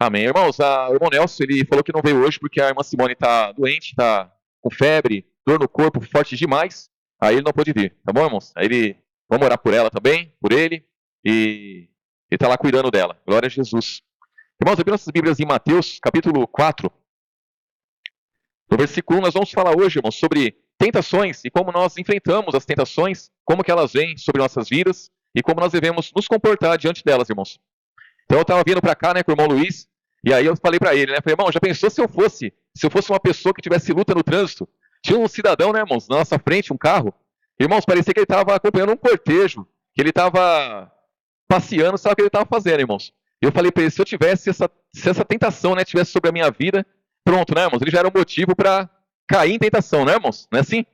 Amém. Irmãos, o irmão Nelson, ele falou que não veio hoje porque a irmã Simone está doente, está com febre, dor no corpo forte demais. Aí ele não pôde vir, tá bom, irmãos? Vamos orar por ela também, por ele, e ele está lá cuidando dela. Glória a Jesus. Irmãos, abrindo nossas Bíblias em Mateus, capítulo 4, no versículo 1, nós vamos falar hoje, irmãos, sobre tentações e como nós enfrentamos as tentações, como que elas vêm sobre nossas vidas e como nós devemos nos comportar diante delas, irmãos. Então eu estava vindo para cá, né, com o irmão Luiz, e aí eu falei para ele, né, falei, irmão, já pensou se eu fosse uma pessoa que tivesse luta no trânsito? Tinha um cidadão, né, irmãos, na nossa frente, um carro. Irmãos, parecia que ele estava acompanhando um cortejo, que ele estava passeando, sabe o que ele estava fazendo, irmãos? Eu falei para ele, se eu tivesse se essa tentação, né, tivesse sobre a minha vida, pronto, né, irmãos? Ele já era um motivo para cair em tentação, né, irmãos? Não é assim?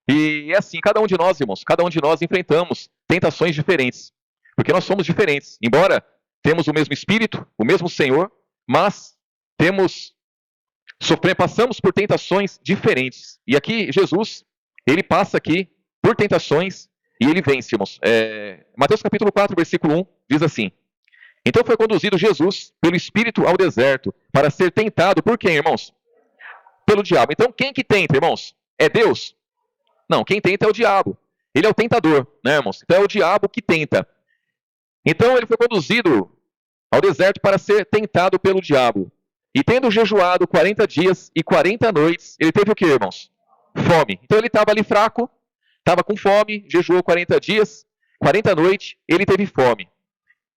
E é assim, cada um de nós, irmãos, cada um de nós enfrentamos tentações diferentes, porque nós somos diferentes. Embora temos o mesmo Espírito, o mesmo Senhor, mas passamos por tentações diferentes. E aqui, Jesus, ele passa aqui por tentações e ele vence, irmãos. Mateus capítulo 4, versículo 1, diz assim: Então foi conduzido Jesus pelo Espírito ao deserto para ser tentado por quem, irmãos? Pelo diabo. Então quem que tenta, irmãos? É Deus? Não, quem tenta é o diabo. Ele é o tentador, né, irmãos? Então é o diabo que tenta. Então ele foi conduzido ao deserto para ser tentado pelo diabo. E tendo jejuado 40 dias e 40 noites, ele teve o que, irmãos? Fome. Então ele estava ali fraco, estava com fome, jejuou 40 dias, 40 noites, ele teve fome.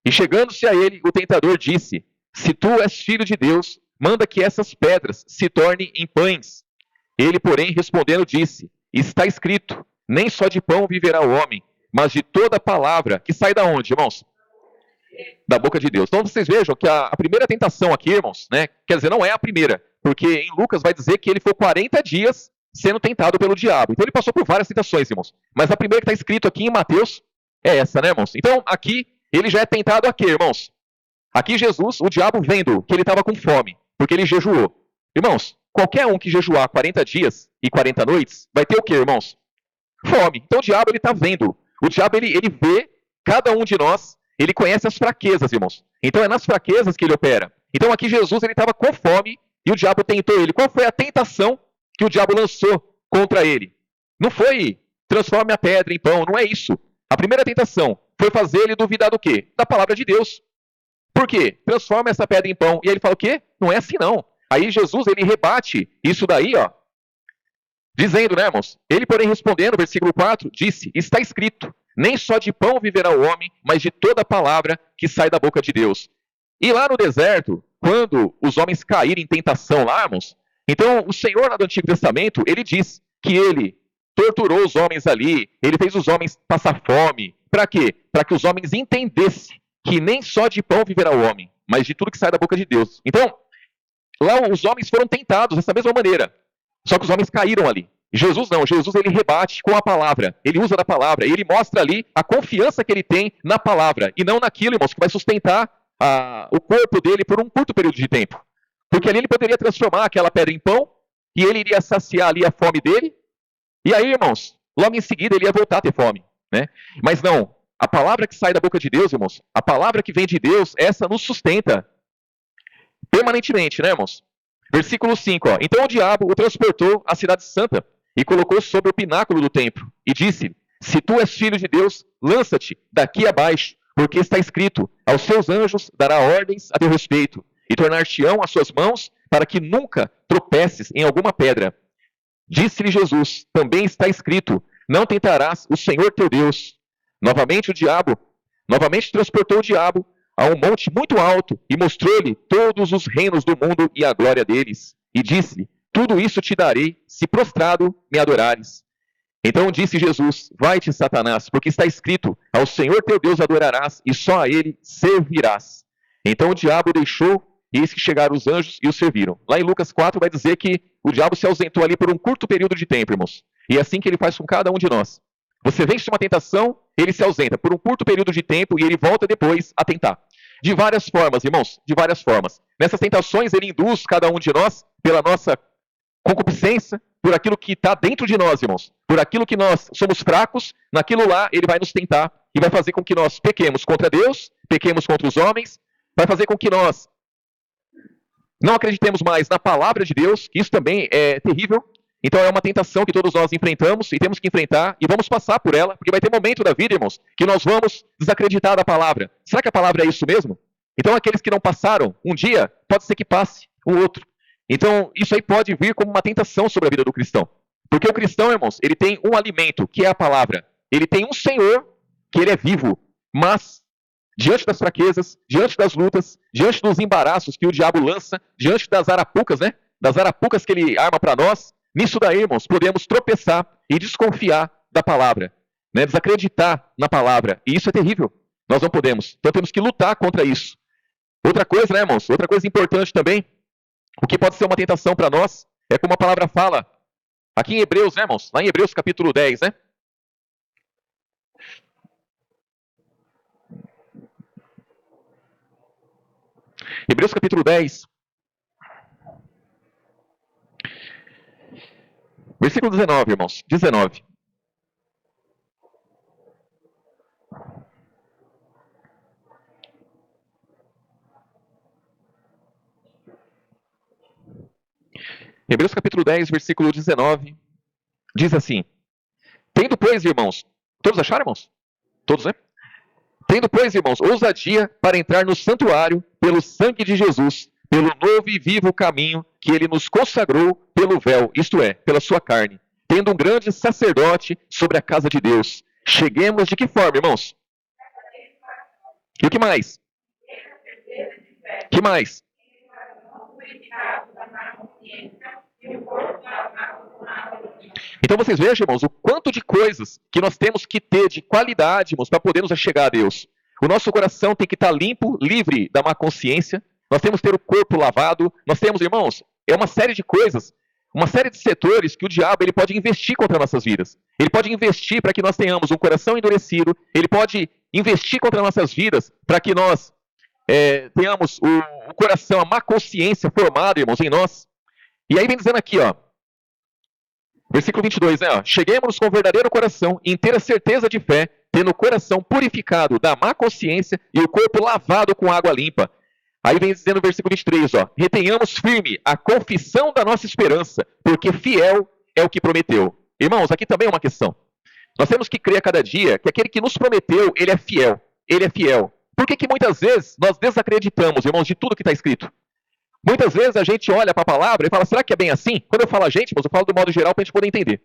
E chegando-se a ele, o tentador disse: Se tu és filho de Deus, manda que essas pedras se tornem em pães. Ele, porém, respondendo, disse: Está escrito, nem só de pão viverá o homem, mas de toda palavra que sai da onde, irmãos? Da boca de Deus. Então vocês vejam que a primeira tentação aqui, irmãos, né? Quer dizer, não é a primeira, porque em Lucas vai dizer que ele foi 40 dias sendo tentado pelo diabo. Então ele passou por várias tentações, irmãos. Mas a primeira que está escrito aqui em Mateus é essa, né, irmãos? Então aqui ele já é tentado a quê, irmãos? Aqui Jesus, o diabo vendo que ele estava com fome, porque ele jejuou. Irmãos, qualquer um que jejuar 40 dias e 40 noites, vai ter o quê, irmãos? Fome. Então o diabo, ele está vendo. O diabo, ele vê cada um de nós, ele conhece as fraquezas, irmãos. Então é nas fraquezas que ele opera. Então aqui Jesus, ele estava com fome e o diabo tentou ele. Qual foi a tentação que o diabo lançou contra ele? Não foi transforme a pedra em pão, não é isso. A primeira tentação foi fazer ele duvidar do quê? Da palavra de Deus. Por quê? Transforma essa pedra em pão. E aí ele fala o quê? Não é assim não. Aí Jesus, ele rebate isso daí, ó, dizendo, né, irmãos? Ele, porém, respondendo, versículo 4, disse: Está escrito, nem só de pão viverá o homem, mas de toda palavra que sai da boca de Deus. E lá no deserto, quando os homens caírem em tentação lá, irmãos, então o Senhor lá do Antigo Testamento, ele diz que ele torturou os homens ali, ele fez os homens passar fome. Para quê? Para que os homens entendessem que nem só de pão viverá o homem, mas de tudo que sai da boca de Deus. Então, lá os homens foram tentados dessa mesma maneira. Só que os homens caíram ali. Jesus não, Jesus ele rebate com a palavra, ele usa da palavra, ele mostra ali a confiança que ele tem na palavra, e não naquilo, irmãos, que vai sustentar o corpo dele por um curto período de tempo. Porque ali ele poderia transformar aquela pedra em pão, e ele iria saciar ali a fome dele, e aí, irmãos, logo em seguida ele ia voltar a ter fome, né? Mas não, a palavra que sai da boca de Deus, irmãos, a palavra que vem de Deus, essa nos sustenta permanentemente, né, irmãos? Versículo 5, ó. Então o diabo o transportou à cidade santa e colocou sobre o pináculo do templo e disse: Se tu és filho de Deus, lança-te daqui abaixo, porque está escrito: Aos seus anjos dará ordens a teu respeito e tornar-te-ão as suas mãos para que nunca tropeces em alguma pedra. Disse-lhe Jesus: Também está escrito: Não tentarás o Senhor teu Deus. Novamente transportou o diabo a um monte muito alto e mostrou-lhe todos os reinos do mundo e a glória deles. E disse-lhe: Tudo isso te darei, se prostrado me adorares. Então disse Jesus: Vai-te, Satanás, porque está escrito: Ao Senhor teu Deus adorarás e só a ele servirás. Então o diabo deixou, e eis que chegaram os anjos e o serviram. Lá em Lucas 4 vai dizer que o diabo se ausentou ali por um curto período de tempo, irmãos. E é assim que ele faz com cada um de nós. Você vence uma tentação, ele se ausenta por um curto período de tempo e ele volta depois a tentar. De várias formas, irmãos, de várias formas. Nessas tentações, ele induz cada um de nós pela nossa concupiscência, por aquilo que está dentro de nós, irmãos. Por aquilo que nós somos fracos, naquilo lá ele vai nos tentar e vai fazer com que nós pequemos contra Deus, pequemos contra os homens, vai fazer com que nós Não acreditemos mais na palavra de Deus, que isso também é terrível. Então é uma tentação que todos nós enfrentamos e temos que enfrentar e vamos passar por ela, porque vai ter momento da vida, irmãos, que nós vamos desacreditar da palavra. Será que a palavra é isso mesmo? Então aqueles que não passaram um dia, pode ser que passe o outro. Então isso aí pode vir como uma tentação sobre a vida do cristão. Porque o cristão, irmãos, ele tem um alimento, que é a palavra. Ele tem um Senhor, que ele é vivo, mas diante das fraquezas, diante das lutas, diante dos embaraços que o diabo lança, diante das arapucas, né? Das arapucas que ele arma para nós, nisso daí, irmãos, podemos tropeçar e desconfiar da palavra, né? Desacreditar na palavra. E isso é terrível. Nós não podemos. Então temos que lutar contra isso. Outra coisa, né, irmãos? Outra coisa importante também, o que pode ser uma tentação para nós, é como a palavra fala, aqui em Hebreus, né, irmãos? Lá em Hebreus capítulo 10, né? Hebreus capítulo 10, versículo 19, irmãos. 19. Hebreus capítulo 10, versículo 19, diz assim: Tendo, pois, irmãos, todos acharam, irmãos? Todos, né? Tendo, pois, irmãos, ousadia para entrar no santuário pelo sangue de Jesus, pelo novo e vivo caminho que ele nos consagrou pelo véu, isto é, pela sua carne, tendo um grande sacerdote sobre a casa de Deus. Cheguemos de que forma, irmãos? E o que mais? Que mais? Então vocês vejam, irmãos, o quanto de coisas que nós temos que ter de qualidade, irmãos, para podermos chegar a Deus. O nosso coração tem que estar limpo, livre da má consciência. Nós temos que ter o corpo lavado. Nós temos, irmãos, é uma série de coisas, uma série de setores que o diabo ele pode investir contra nossas vidas. Ele pode investir para que nós tenhamos um coração endurecido. Ele pode investir contra nossas vidas para que nós tenhamos o coração, a má consciência formada, irmãos, em nós. E aí vem dizendo aqui, ó, versículo 22, né? Ó, cheguemos com verdadeiro coração, inteira certeza de fé, tendo o coração purificado da má consciência e o corpo lavado com água limpa. Aí vem dizendo no versículo 23, ó, retenhamos firme a confissão da nossa esperança, porque fiel é o que prometeu. Irmãos, aqui também é uma questão. Nós temos que crer a cada dia que aquele que nos prometeu, ele é fiel. Ele é fiel. Por que muitas vezes nós desacreditamos, irmãos, de tudo que está escrito? Muitas vezes a gente olha para a palavra e fala, será que é bem assim? Quando eu falo a gente, irmãos, eu falo do modo geral para a gente poder entender.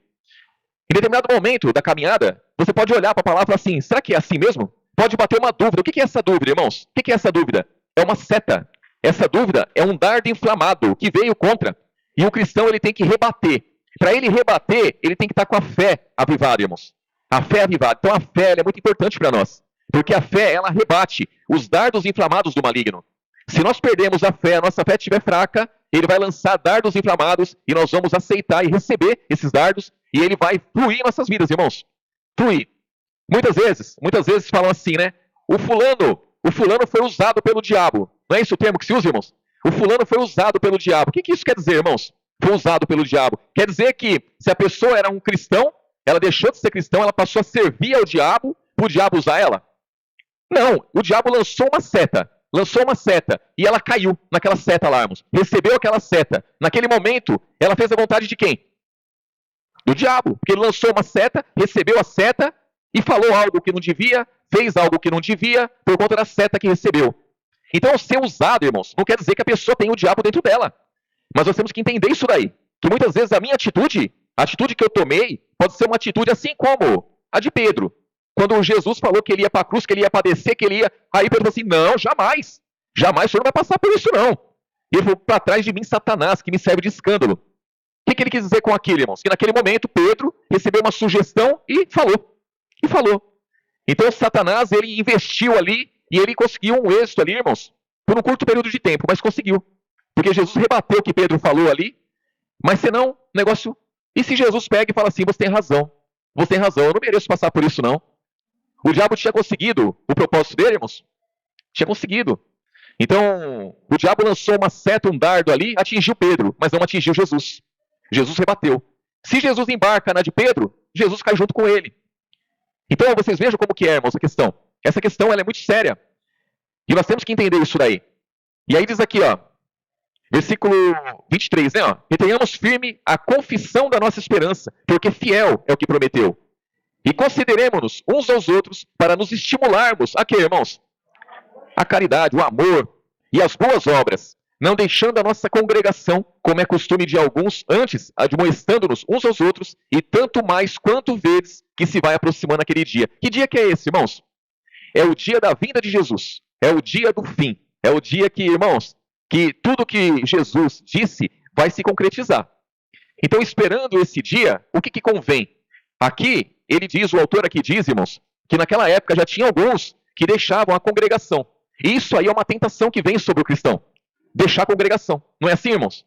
Em determinado momento da caminhada, você pode olhar para a palavra e falar assim, será que é assim mesmo? Pode bater uma dúvida. O que é essa dúvida, irmãos? O que é essa dúvida? É uma seta. Essa dúvida é um dardo inflamado que veio contra. E o cristão ele tem que rebater. Para ele rebater, ele tem que estar com a fé avivada, irmãos. A fé avivada. Então a fé é muito importante para nós. Porque a fé, ela rebate os dardos inflamados do maligno. Se nós perdemos a nossa fé estiver fraca, ele vai lançar dardos inflamados e nós vamos aceitar e receber esses dardos e ele vai fluir em nossas vidas, irmãos. Fluir. Muitas vezes falam assim, né? O fulano foi usado pelo diabo. Não é esse o termo que se usa, irmãos? O fulano foi usado pelo diabo. O que isso quer dizer, irmãos? Foi usado pelo diabo. Quer dizer que se a pessoa era um cristão, ela deixou de ser cristão, ela passou a servir ao diabo, para o diabo usar ela? Não, o diabo lançou uma seta e ela caiu naquela seta lá, irmãos. Recebeu aquela seta. Naquele momento, ela fez a vontade de quem? Do diabo. Porque ele lançou uma seta, recebeu a seta e falou algo que não devia, fez algo que não devia por conta da seta que recebeu. Então, ser usado, irmãos, não quer dizer que a pessoa tem o diabo dentro dela. Mas nós temos que entender isso daí. Que muitas vezes a minha atitude, a atitude que eu tomei, pode ser uma atitude assim como a de Pedro. Quando Jesus falou que ele ia para a cruz, que ele ia padecer, que ele ia... Aí Pedro falou assim, não, jamais. Jamais, o senhor não vai passar por isso, não. E ele falou, para trás de mim, Satanás, que me serve de escândalo. O que ele quis dizer com aquilo, irmãos? Que naquele momento, Pedro recebeu uma sugestão e falou. E falou. Então, Satanás, ele investiu ali e ele conseguiu um êxito ali, irmãos, por um curto período de tempo, mas conseguiu. Porque Jesus rebateu o que Pedro falou ali, mas senão, negócio... E se Jesus pega e fala assim, você tem razão, eu não mereço passar por isso, não. O diabo tinha conseguido o propósito dele, irmãos? Tinha conseguido. Então, o diabo lançou uma seta, um dardo ali, atingiu Pedro, mas não atingiu Jesus. Jesus rebateu. Se Jesus embarca na de Pedro, Jesus cai junto com ele. Então, vocês vejam como que é, irmãos, a questão. Essa questão ela é muito séria. E nós temos que entender isso daí. E aí diz aqui, ó. Versículo 23, né? Ó. Retenhamos firme a confissão da nossa esperança, porque fiel é o que prometeu. E consideremos-nos uns aos outros para nos estimularmos a quê, irmãos? A caridade, o amor e as boas obras, não deixando a nossa congregação, como é costume de alguns, antes admoestando-nos uns aos outros, e tanto mais quanto vezes que se vai aproximando aquele dia. Que dia que é esse, irmãos? É o dia da vinda de Jesus, é o dia do fim, é o dia que, irmãos, que tudo que Jesus disse vai se concretizar. Então, esperando esse dia, o que convém? Aqui, ele diz, o autor aqui diz, irmãos, que naquela época já tinha alguns que deixavam a congregação. E isso aí é uma tentação que vem sobre o cristão. Deixar a congregação. Não é assim, irmãos?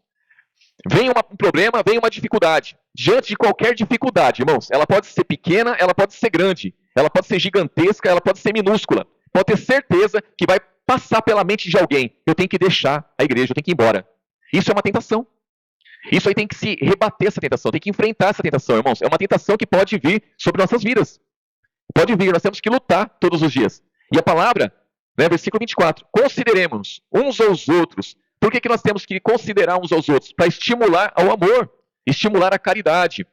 Vem um problema, vem uma dificuldade. Diante de qualquer dificuldade, irmãos, ela pode ser pequena, ela pode ser grande, ela pode ser gigantesca, ela pode ser minúscula. Pode ter certeza que vai passar pela mente de alguém. Eu tenho que deixar a igreja, eu tenho que ir embora. Isso é uma tentação. Isso aí tem que se rebater essa tentação, tem que enfrentar essa tentação, irmãos. É uma tentação que pode vir sobre nossas vidas. Pode vir, nós temos que lutar todos os dias. E a palavra, né, versículo 24, consideremos uns aos outros. Por que nós temos que considerar uns aos outros? Para estimular ao amor, estimular a caridade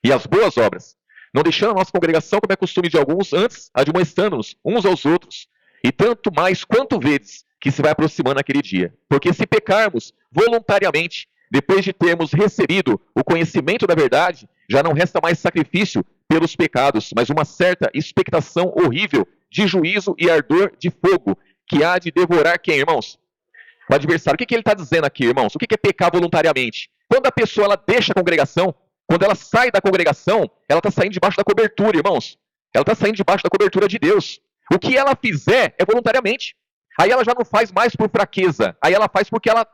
e as boas obras. Não deixando a nossa congregação, como é costume de alguns, antes admoestando-nos uns aos outros. E tanto mais quanto vezes que se vai aproximando aquele dia. Porque se pecarmos voluntariamente, depois de termos recebido o conhecimento da verdade, já não resta mais sacrifício pelos pecados, mas uma certa expectação horrível de juízo e ardor de fogo, que há de devorar quem, irmãos? O adversário. O que ele está dizendo aqui, irmãos? O que é pecar voluntariamente? Quando a pessoa ela deixa a congregação, quando ela sai da congregação, ela está saindo debaixo da cobertura, irmãos. Ela está saindo debaixo da cobertura de Deus. O que ela fizer é voluntariamente. Aí ela já não faz mais por fraqueza. Aí ela faz porque ela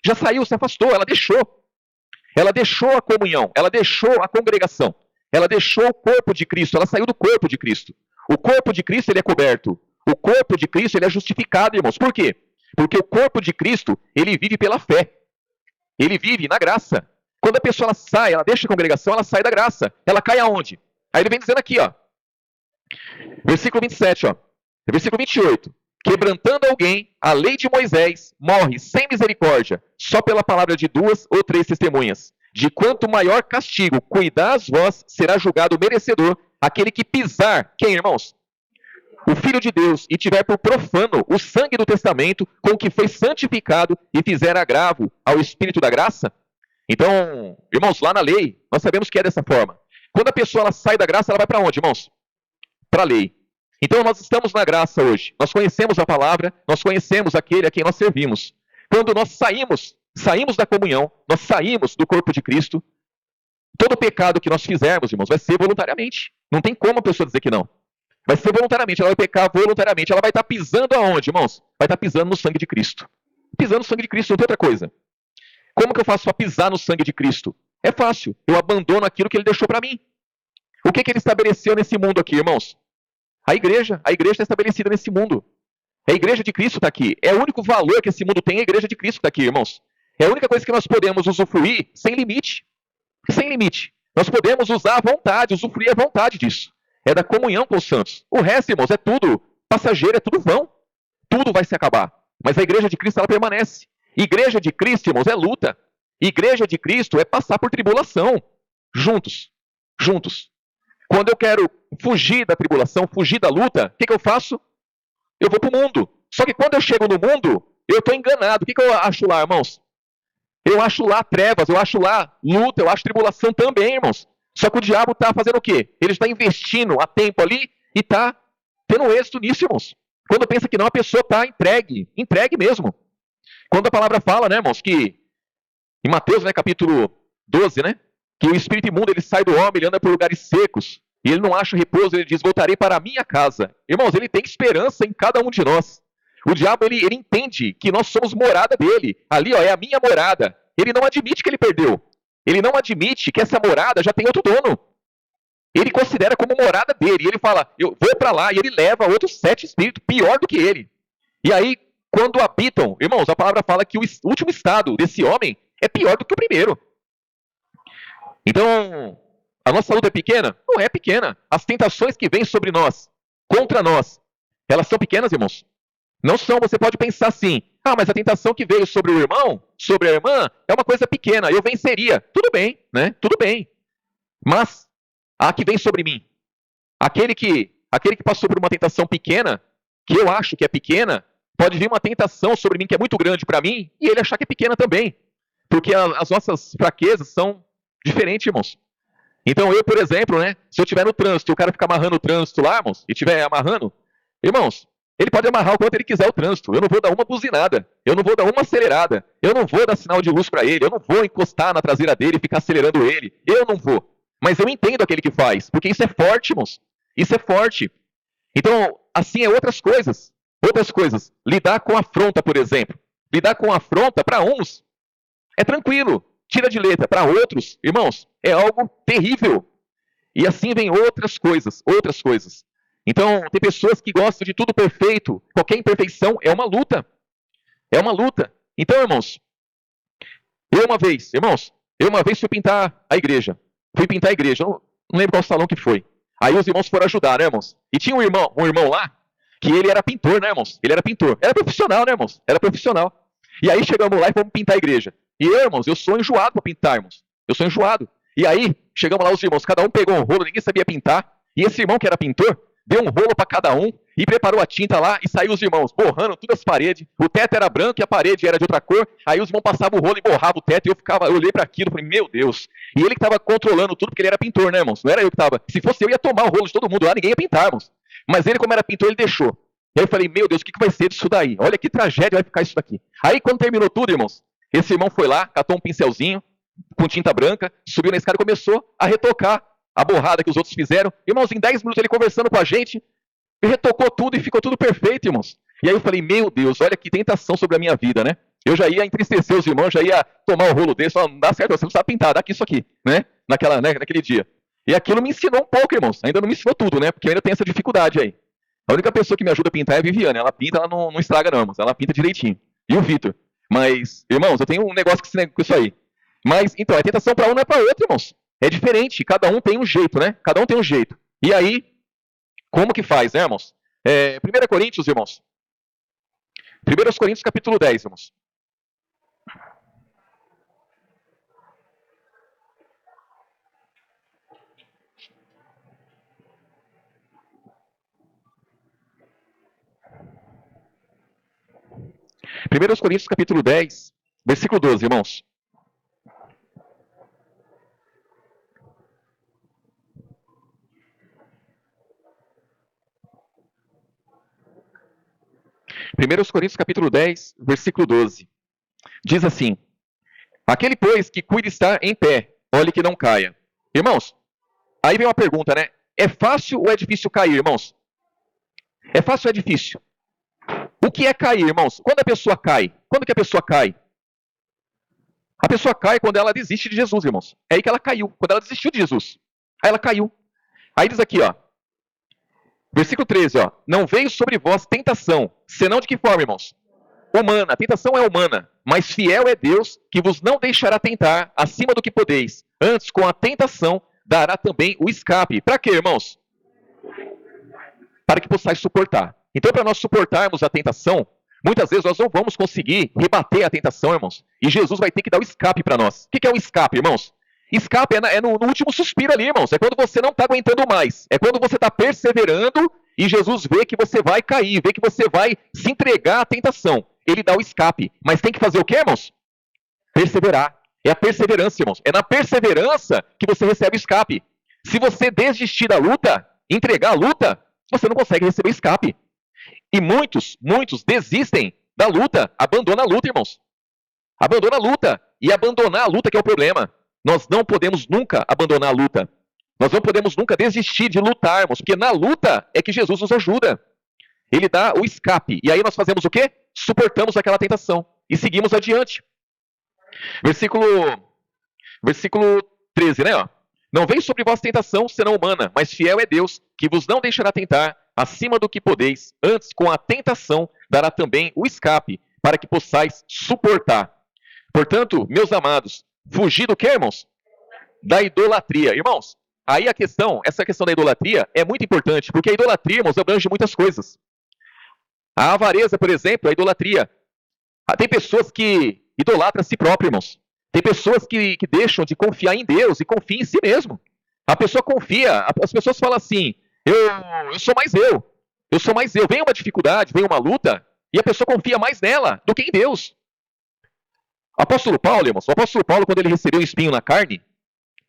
já saiu, se afastou, ela deixou. Ela deixou a comunhão, ela deixou a congregação. Ela deixou o corpo de Cristo, ela saiu do corpo de Cristo. O corpo de Cristo ele é coberto. O corpo de Cristo ele é justificado, irmãos. Por quê? Porque o corpo de Cristo, ele vive pela fé. Ele vive na graça. Quando a pessoa ela sai, ela deixa a congregação, ela sai da graça. Ela cai aonde? Aí ele vem dizendo aqui, ó. Versículo 27, ó. Versículo 28. Quebrantando alguém, a lei de Moisés morre sem misericórdia, só pela palavra de 2 ou 3 testemunhas. De quanto maior castigo cuidás vós, será julgado merecedor aquele que pisar, quem, irmãos? O Filho de Deus, e tiver por profano o sangue do testamento com que foi santificado e fizer agravo ao Espírito da graça. Então, irmãos, lá na lei, nós sabemos que é dessa forma. Quando a pessoa ela sai da graça, ela vai para onde, irmãos? Para a lei. Então, nós estamos na graça hoje. Nós conhecemos a palavra, nós conhecemos aquele a quem nós servimos. Quando nós saímos da comunhão, nós saímos do corpo de Cristo, todo pecado que nós fizermos, irmãos, vai ser voluntariamente. Não tem como a pessoa dizer que não. Vai ser voluntariamente, ela vai pecar voluntariamente. Ela vai estar pisando aonde, irmãos? Vai estar pisando no sangue de Cristo. Pisando no sangue de Cristo, não tem outra coisa. Como que eu faço para pisar no sangue de Cristo? É fácil. Eu abandono aquilo que ele deixou para mim. O que ele estabeleceu nesse mundo aqui, irmãos? A igreja está estabelecida nesse mundo. A igreja de Cristo está aqui. É o único valor que esse mundo tem, a igreja de Cristo está aqui, irmãos. É a única coisa que nós podemos usufruir sem limite. Sem limite. Nós podemos usar à vontade, usufruir à vontade disso. É da comunhão com os santos. O resto, irmãos, é tudo passageiro, é tudo vão. Tudo vai se acabar. Mas a igreja de Cristo, ela permanece. Igreja de Cristo, irmãos, é luta. Igreja de Cristo é passar por tribulação. Juntos. Juntos. Quando eu quero fugir da tribulação, fugir da luta, o que eu faço? Eu vou para o mundo. Só que quando eu chego no mundo, eu estou enganado. O que eu acho lá, irmãos? Eu acho lá trevas, eu acho lá luta, eu acho tribulação também, irmãos. Só que o diabo está fazendo o quê? Ele está investindo a tempo ali e está tendo êxito nisso, irmãos. Quando pensa que não, a pessoa está entregue mesmo. Quando a palavra fala, né, irmãos, que em Mateus, né, capítulo 12, né, que o espírito imundo ele sai do homem, ele anda por lugares secos, e ele não acha repouso, ele diz, voltarei para a minha casa. Irmãos, ele tem esperança em cada um de nós. O diabo, ele entende que nós somos morada dele. Ali, ó, é a minha morada. Ele não admite que ele perdeu. Ele não admite que essa morada já tem outro dono. Ele considera como morada dele. E ele fala, eu vou para lá. E ele leva outros 7 espíritos pior do que ele. E aí, quando habitam, irmãos, a palavra fala que o último estado desse homem é pior do que o primeiro. Então, a nossa luta é pequena? Não é pequena. As tentações que vêm sobre nós, contra nós, elas são pequenas, irmãos? Não são. Você pode pensar assim, Ah, mas a tentação que veio sobre o irmão, sobre a irmã, é uma coisa pequena, eu venceria. Tudo bem, né? Tudo bem. Mas a que vem sobre mim, aquele que passou por uma tentação pequena, que eu acho que é pequena, pode vir uma tentação sobre mim que é muito grande para mim, e ele achar que é pequena também. Porque as nossas fraquezas são diferentes, irmãos. Então eu, por exemplo, né, se eu estiver no trânsito e o cara ficar amarrando o trânsito lá, irmãos, e estiver amarrando, irmãos, ele pode amarrar o quanto ele quiser o trânsito. Eu não vou dar uma buzinada, eu não vou dar uma acelerada, eu não vou dar sinal de luz para ele, eu não vou encostar na traseira dele e ficar acelerando ele. Eu não vou. Mas eu entendo aquele que faz, porque isso é forte, irmãos. Isso é forte. Então, assim é outras coisas. Outras coisas. Lidar com afronta, por exemplo. Lidar com afronta, para uns, é tranquilo. Tira de letra. Para outros, irmãos, é algo terrível. E assim vem outras coisas. Outras coisas. Então, tem pessoas que gostam de tudo perfeito. Qualquer imperfeição é uma luta. É uma luta. Então, irmãos, eu uma vez fui pintar a igreja. Fui pintar a igreja. Eu não lembro qual salão que foi. Aí os irmãos foram ajudar, né, irmãos? E tinha um irmão lá, que ele era pintor, né, irmãos? Ele era pintor. Era profissional, né, irmãos? Era profissional. E aí chegamos lá e fomos pintar a igreja. E eu, irmãos, eu sou enjoado para pintar, irmãos. Eu sou enjoado. E aí, chegamos lá os irmãos, cada um pegou um rolo, ninguém sabia pintar. E esse irmão que era pintor, deu um rolo para cada um e preparou a tinta lá e saiu os irmãos borrando todas as paredes. O teto era branco e a parede era de outra cor. Aí os irmãos passavam o rolo e borravam o teto e eu olhei para aquilo e falei, meu Deus. E ele que estava controlando tudo porque ele era pintor, né, irmãos? Não era eu que estava. Se fosse eu, ia tomar o rolo de todo mundo lá, ninguém ia pintar, irmãos. Mas ele, como era pintor, ele deixou. E aí eu falei, meu Deus, o que vai ser disso daí? Olha que tragédia vai ficar isso daqui. Aí quando terminou tudo, irmãos, esse irmão foi lá, catou um pincelzinho com tinta branca, subiu na escada e começou a retocar a borrada que os outros fizeram. Irmãos, em 10 minutos ele conversando com a gente, retocou tudo e ficou tudo perfeito, irmãos. E aí eu falei, meu Deus, olha que tentação sobre a minha vida, né? Eu já ia entristecer os irmãos, já ia tomar o rolo desse, falar, não dá certo, você não sabe pintar, dá aqui isso aqui, né? Naquele dia. E aquilo me ensinou um pouco, irmãos. Ainda não me ensinou tudo, né? Porque eu ainda tenho essa dificuldade aí. A única pessoa que me ajuda a pintar é a Viviane. Ela pinta, ela não estraga não, irmãos. Ela pinta direitinho. E o Vitor. Mas, irmãos, eu tenho um negócio com isso aí. Mas, então, a tentação para um não é para outro, irmãos. É diferente. Cada um tem um jeito, né? Cada um tem um jeito. E aí, como que faz, né, irmãos? 1 Coríntios, irmãos. 1 Coríntios, capítulo 10, irmãos. Primeiros Coríntios, capítulo 10, versículo 12, irmãos. Primeiros Coríntios, capítulo 10, versículo 12. Diz assim: aquele, pois, que cuida estar em pé, olhe que não caia. Irmãos, aí vem uma pergunta, né? É fácil ou é difícil cair, irmãos? É fácil ou é difícil? O que é cair, irmãos? Quando a pessoa cai? Quando que a pessoa cai? A pessoa cai quando ela desiste de Jesus, irmãos. É aí que ela caiu, quando ela desistiu de Jesus. Aí ela caiu. Aí diz aqui, ó. Versículo 13, ó. Não veio sobre vós tentação, senão de que forma, irmãos? Humana. A tentação é humana, mas fiel é Deus, que vos não deixará tentar acima do que podeis. Antes, com a tentação, dará também o escape. Para quê, irmãos? Para que possais suportar. Então, para nós suportarmos a tentação, muitas vezes nós não vamos conseguir rebater a tentação, irmãos. E Jesus vai ter que dar o escape para nós. O que é o escape, irmãos? Escape é no último suspiro ali, irmãos. É quando você não está aguentando mais. É quando você está perseverando e Jesus vê que você vai cair, vê que você vai se entregar à tentação. Ele dá o escape. Mas tem que fazer o quê, irmãos? Perseverar. É a perseverança, irmãos. É na perseverança que você recebe o escape. Se você desistir da luta, entregar a luta, você não consegue receber o escape. E muitos desistem da luta, abandonam a luta, irmãos. Abandona a luta. E abandonar a luta que é o problema. Nós não podemos nunca abandonar a luta. Nós não podemos nunca desistir de lutarmos, porque na luta é que Jesus nos ajuda. Ele dá o escape. E aí nós fazemos o quê? Suportamos aquela tentação e seguimos adiante. Versículo 13, né? Ó. Não vem sobre vós tentação, senão humana, mas fiel é Deus, que vos não deixará tentar acima do que podeis. Antes, com a tentação, dará também o escape, para que possais suportar. Portanto, meus amados, fugir do que, irmãos? Da idolatria. Irmãos, aí essa questão da idolatria é muito importante, porque a idolatria, irmãos, abrange muitas coisas. A avareza, por exemplo, é a idolatria. Tem pessoas que idolatram a si próprias, irmãos. Tem pessoas que deixam de confiar em Deus e confiam em si mesmo. A pessoa confia, as pessoas falam assim, eu sou mais eu sou mais eu. Vem uma dificuldade, vem uma luta, e a pessoa confia mais nela do que em Deus. O apóstolo Paulo, irmãos, o apóstolo Paulo, quando ele recebeu o espinho na carne,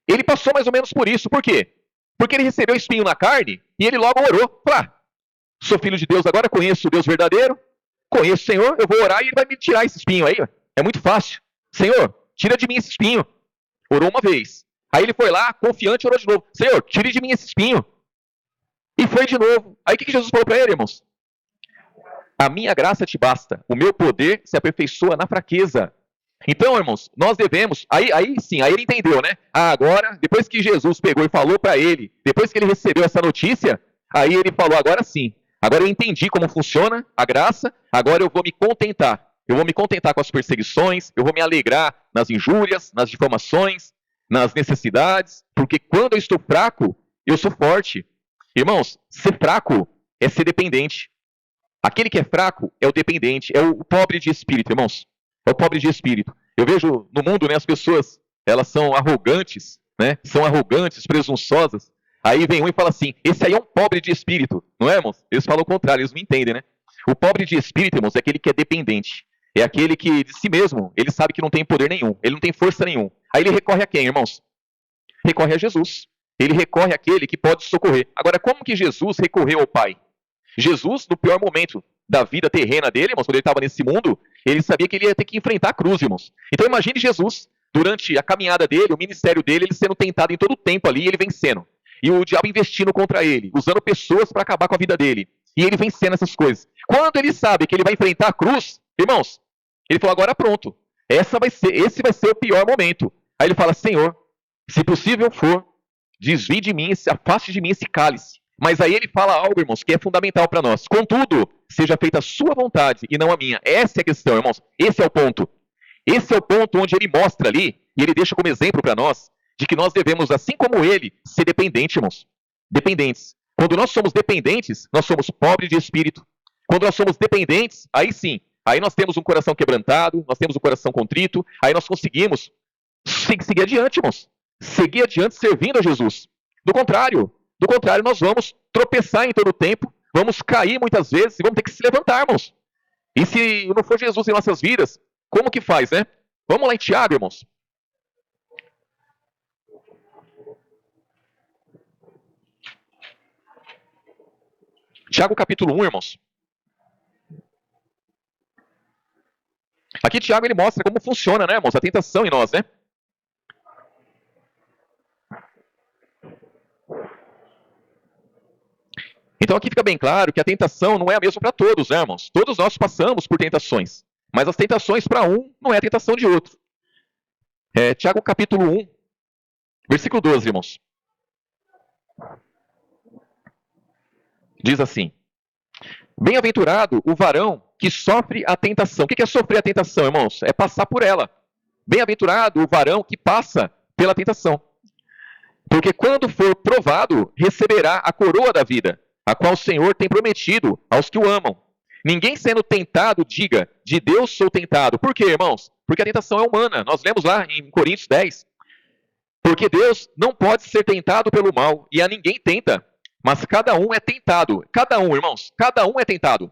ele passou mais ou menos por isso. Por quê? Porque ele recebeu o espinho na carne e ele logo orou. Falou, sou filho de Deus agora, conheço o Deus verdadeiro, conheço o Senhor, eu vou orar e ele vai me tirar esse espinho aí. É muito fácil. Senhor, tira de mim esse espinho. Orou uma vez. Aí ele foi lá, confiante, orou de novo. Senhor, tire de mim esse espinho. E foi de novo. Aí o que Jesus falou para ele, irmãos? A minha graça te basta. O meu poder se aperfeiçoa na fraqueza. Então, irmãos, nós devemos... Aí sim, aí ele entendeu, né? Agora, depois que Jesus pegou e falou para ele, depois que ele recebeu essa notícia, aí ele falou, agora sim. Agora eu entendi como funciona a graça, agora eu vou me contentar. Eu vou me contentar com as perseguições, eu vou me alegrar nas injúrias, nas difamações, nas necessidades, porque quando eu estou fraco, eu sou forte. Irmãos, ser fraco é ser dependente. Aquele que é fraco é o dependente, é o pobre de espírito, irmãos. É o pobre de espírito. Eu vejo no mundo, né, as pessoas, elas são arrogantes, né? São arrogantes, presunçosas. Aí vem um e fala assim, esse aí é um pobre de espírito. Não é, irmãos? Eles falam o contrário, eles não entendem, né? O pobre de espírito, irmãos, é aquele que é dependente. É aquele que, de si mesmo, ele sabe que não tem poder nenhum. Ele não tem força nenhum. Aí ele recorre a quem, irmãos? Recorre a Jesus. Ele recorre àquele que pode socorrer. Agora, como que Jesus recorreu ao Pai? Jesus, no pior momento da vida terrena dele, irmãos, quando ele estava nesse mundo, ele sabia que ele ia ter que enfrentar a cruz, irmãos. Então imagine Jesus, durante a caminhada dele, o ministério dele, ele sendo tentado em todo o tempo ali, e ele vencendo. E o diabo investindo contra ele, usando pessoas para acabar com a vida dele. E ele vencendo essas coisas. Quando ele sabe que ele vai enfrentar a cruz, irmãos, ele falou, agora pronto, esse vai ser o pior momento. Aí ele fala, Senhor, se possível for, desvie de mim, afaste de mim esse cálice. Mas aí ele fala algo, irmãos, que é fundamental para nós. Contudo, seja feita a sua vontade e não a minha. Essa é a questão, irmãos. Esse é o ponto. Esse é o ponto onde ele mostra ali, e ele deixa como exemplo para nós, de que nós devemos, assim como ele, ser dependentes, irmãos. Dependentes. Quando nós somos dependentes, nós somos pobres de espírito. Quando nós somos dependentes, aí sim, aí nós temos um coração quebrantado, nós temos um coração contrito, aí nós conseguimos seguir adiante, irmãos. Seguir adiante servindo a Jesus. Do contrário, nós vamos tropeçar em todo o tempo, vamos cair muitas vezes e vamos ter que se levantar, irmãos. E se não for Jesus em nossas vidas, como que faz, né? Vamos lá em Tiago, irmãos. Tiago capítulo 1, irmãos. Aqui Tiago ele mostra como funciona, né, irmãos? A tentação em nós, né? Então aqui fica bem claro que a tentação não é a mesma para todos, né, irmãos? Todos nós passamos por tentações. Mas as tentações para um não é a tentação de outro. Tiago capítulo 1, versículo 12, irmãos. Diz assim, bem-aventurado o varão que sofre a tentação. O que é sofrer a tentação, irmãos? É passar por ela. Bem-aventurado o varão que passa pela tentação. Porque quando for provado, receberá a coroa da vida, a qual o Senhor tem prometido aos que o amam. Ninguém sendo tentado diga, de Deus sou tentado. Por quê, irmãos? Porque a tentação é humana. Nós lemos lá em Coríntios 10. Porque Deus não pode ser tentado pelo mal, e a ninguém tenta. Mas cada um é tentado. Cada um, irmãos, cada um é tentado.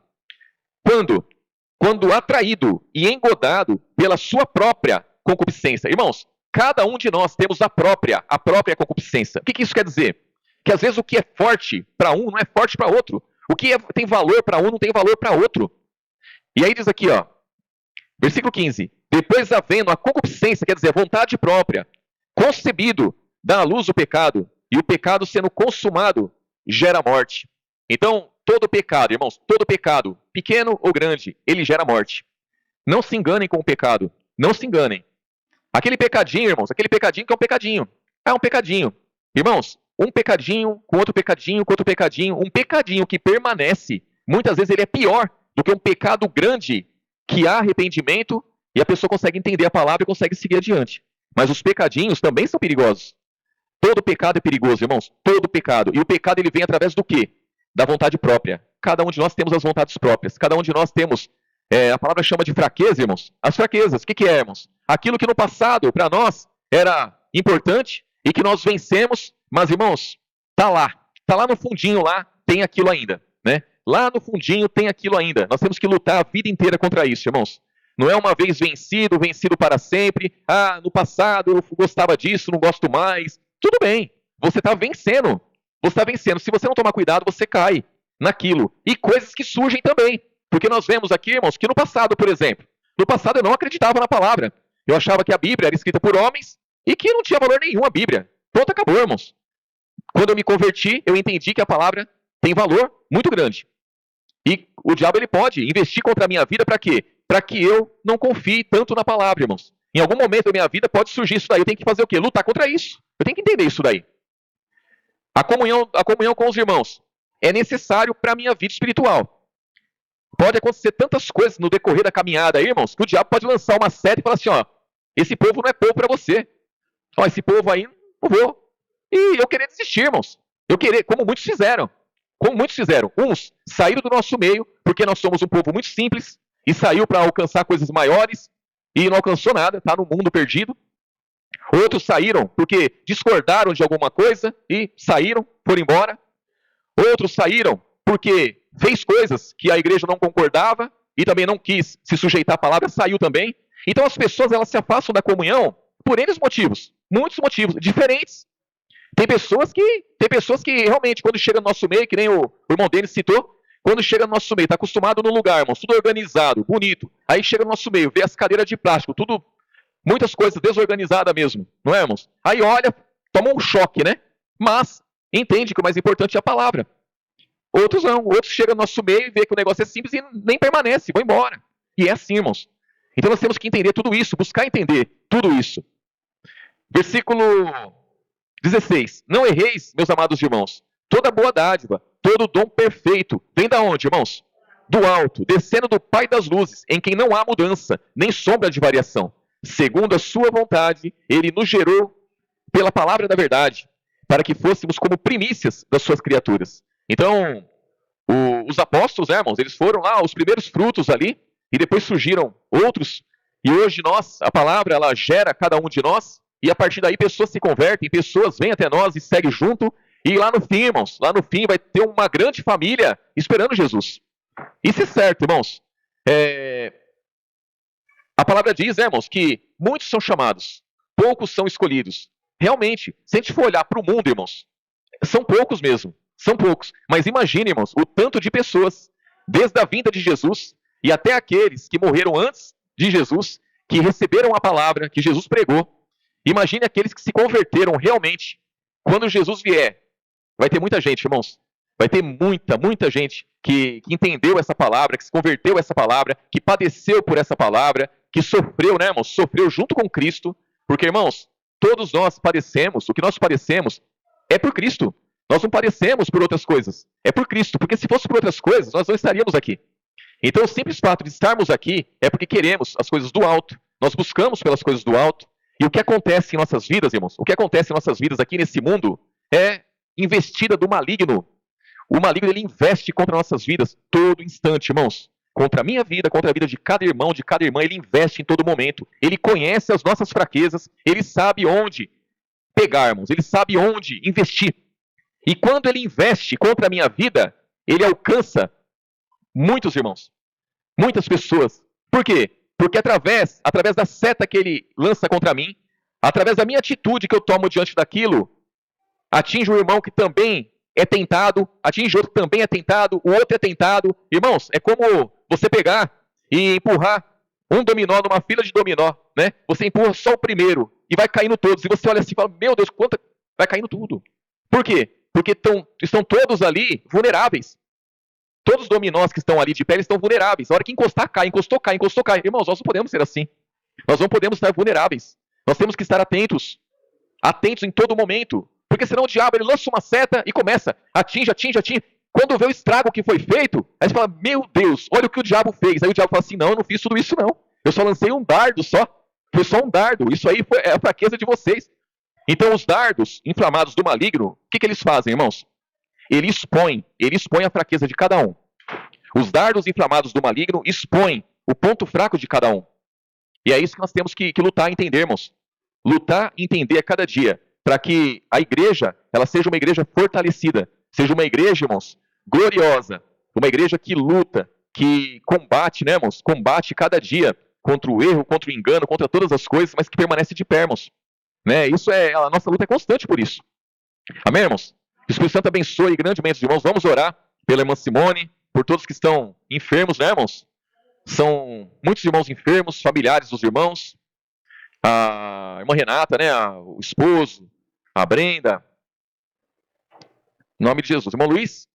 Quando atraído e engodado pela sua própria concupiscência. Irmãos, cada um de nós temos a própria concupiscência. O que isso quer dizer? Que às vezes o que é forte para um não é forte para outro. O que tem valor para um não tem valor para outro. E aí diz aqui, ó, versículo 15. Depois havendo a concupiscência, quer dizer, a vontade própria, concebido, dá à luz o pecado, e o pecado sendo consumado, gera morte. Então, todo pecado, irmãos, todo pecado, pequeno ou grande, ele gera morte. Não se enganem com o pecado. Não se enganem. Aquele pecadinho, irmãos, aquele pecadinho que é um pecadinho. É um pecadinho. Irmãos, um pecadinho com outro pecadinho, um pecadinho que permanece, muitas vezes ele é pior do que um pecado grande que há arrependimento e a pessoa consegue entender a palavra e consegue seguir adiante. Mas os pecadinhos também são perigosos. Todo pecado é perigoso, irmãos. Todo pecado. E o pecado ele vem através do quê? Da vontade própria. Cada um de nós temos as vontades próprias. Cada um de nós temos a palavra chama de fraqueza, irmãos. As fraquezas, o que é, irmãos? Aquilo que no passado, para nós, era importante e que nós vencemos, mas, irmãos, tá lá no fundinho, lá tem aquilo ainda, né? Lá no fundinho tem aquilo ainda. Nós temos que lutar a vida inteira contra isso, irmãos. Não é uma vez vencido, vencido para sempre. Ah, no passado eu gostava disso, não gosto mais. Tudo bem, você está vencendo. Você está vencendo. Se você não tomar cuidado, você cai naquilo. E coisas que surgem também. Porque nós vemos aqui, irmãos, que no passado, por exemplo, no passado eu não acreditava na palavra. Eu achava que a Bíblia era escrita por homens e que não tinha valor nenhum a Bíblia. Pronto, acabou, irmãos. Quando eu me converti, eu entendi que a palavra tem valor muito grande. E o diabo ele pode investir contra a minha vida para quê? Para que eu não confie tanto na palavra, irmãos. Em algum momento da minha vida pode surgir isso daí. Eu tenho que fazer o quê? Lutar contra isso. Eu tenho que entender isso daí. A comunhão com os irmãos é necessário para a minha vida espiritual. Pode acontecer tantas coisas no decorrer da caminhada aí, irmãos, que o diabo pode lançar uma seta e falar assim, ó, esse povo não é povo para você. Ó, esse povo aí, não vou. E eu querer desistir, irmãos. Eu querer, como muitos fizeram. Uns saíram do nosso meio, porque nós somos um povo muito simples, e saiu para alcançar coisas maiores, e não alcançou nada, está no mundo perdido. Outros saíram porque discordaram de alguma coisa, e saíram, foram embora. Outros saíram porque fez coisas que a igreja não concordava, e também não quis se sujeitar à palavra, saiu também. Então as pessoas elas se afastam da comunhão por N motivos, muitos motivos, diferentes. Tem pessoas que realmente, quando chega no nosso meio, que nem o irmão Denis citou, quando chega no nosso meio, está acostumado no lugar, irmãos, tudo organizado, bonito. Aí chega no nosso meio, vê as cadeiras de plástico, tudo, muitas coisas desorganizadas mesmo, não é, irmãos? Aí olha, toma um choque, né? Mas entende que o mais importante é a palavra. Outros não, outros chegam no nosso meio e vê que o negócio é simples e nem permanece, vão embora. E é assim, irmãos. Então nós temos que entender tudo isso, buscar entender tudo isso. Versículo 16. Não erreis, meus amados irmãos. Toda boa dádiva, todo dom perfeito, vem da onde, irmãos? Do alto, descendo do Pai das luzes, em quem não há mudança, nem sombra de variação. Segundo a sua vontade, ele nos gerou pela palavra da verdade, para que fôssemos como primícias das suas criaturas. Então, os apóstolos, irmãos, eles foram lá, os primeiros frutos ali, e depois surgiram outros, e hoje nós, a palavra, ela gera cada um de nós, e a partir daí pessoas se convertem, pessoas vêm até nós e seguem junto, e lá no fim, irmãos, lá no fim vai ter uma grande família esperando Jesus. Isso é certo, irmãos. A palavra diz, irmãos, que muitos são chamados, poucos são escolhidos. Realmente, se a gente for olhar para o mundo, irmãos, são poucos mesmo, são poucos. Mas imagine, irmãos, o tanto de pessoas, desde a vinda de Jesus, e até aqueles que morreram antes de Jesus, que receberam a palavra que Jesus pregou. Imagine aqueles que se converteram realmente. Quando Jesus vier, vai ter muita gente, irmãos. Vai ter muita gente que entendeu essa palavra, que se converteu a essa palavra, que padeceu por essa palavra, que sofreu, né, irmãos? Sofreu junto com Cristo. Porque, irmãos, todos nós padecemos, o que nós padecemos é por Cristo. Nós não padecemos por outras coisas. É por Cristo. Porque se fosse por outras coisas, nós não estaríamos aqui. Então, o simples fato de estarmos aqui é porque queremos as coisas do alto. Nós buscamos pelas coisas do alto. E o que acontece em nossas vidas, irmãos, o que acontece em nossas vidas aqui nesse mundo é investida do maligno. O maligno, ele investe contra nossas vidas todo instante, irmãos. Contra a minha vida, contra a vida de cada irmão, de cada irmã, ele investe em todo momento. Ele conhece as nossas fraquezas, ele sabe onde pegar, irmãos, ele sabe onde investir. E quando ele investe contra a minha vida, ele alcança muitos irmãos, muitas pessoas. Por quê? Porque através da seta que ele lança contra mim, através da minha atitude que eu tomo diante daquilo, atinge um irmão que também é tentado, atinge outro que também é tentado, o outro é tentado. Irmãos, é como você pegar e empurrar um dominó numa fila de dominó, né? Você empurra só o primeiro e vai caindo todos. E você olha assim e fala, meu Deus, quanta... vai caindo tudo. Por quê? Porque estão todos ali vulneráveis. Todos os dominós que estão ali de pé, eles estão vulneráveis. A hora que encostar, cai, encostou, cai, encostou, cai. Irmãos, nós não podemos ser assim. Nós não podemos estar vulneráveis. Nós temos que estar atentos. Atentos em todo momento. Porque senão o diabo, ele lança uma seta e começa. Atinge. Quando vê o estrago que foi feito, aí você fala, meu Deus, olha o que o diabo fez. Aí o diabo fala assim, não, eu não fiz tudo isso não. Eu só lancei um dardo só. Foi só um dardo. Isso aí é a fraqueza de vocês. Então os dardos inflamados do maligno, o que eles fazem, irmãos? Ele expõe a fraqueza de cada um. Os dardos inflamados do maligno expõem o ponto fraco de cada um. E é isso que nós temos que lutar e entendermos. Lutar e entender a cada dia, para que a igreja, ela seja uma igreja fortalecida, seja uma igreja, irmãos, gloriosa, uma igreja que luta, que combate, né, irmãos? Combate cada dia contra o erro, contra o engano, contra todas as coisas, mas que permanece de pé, irmãos. Né? Isso é, a nossa luta é constante por isso. Amém, irmãos? Que o Espírito Santo abençoe grandemente os irmãos. Vamos orar pela irmã Simone, por todos que estão enfermos, né, irmãos? São muitos irmãos enfermos, familiares dos irmãos. A irmã Renata, né, o esposo, a Brenda. Em nome de Jesus. Irmão Luiz,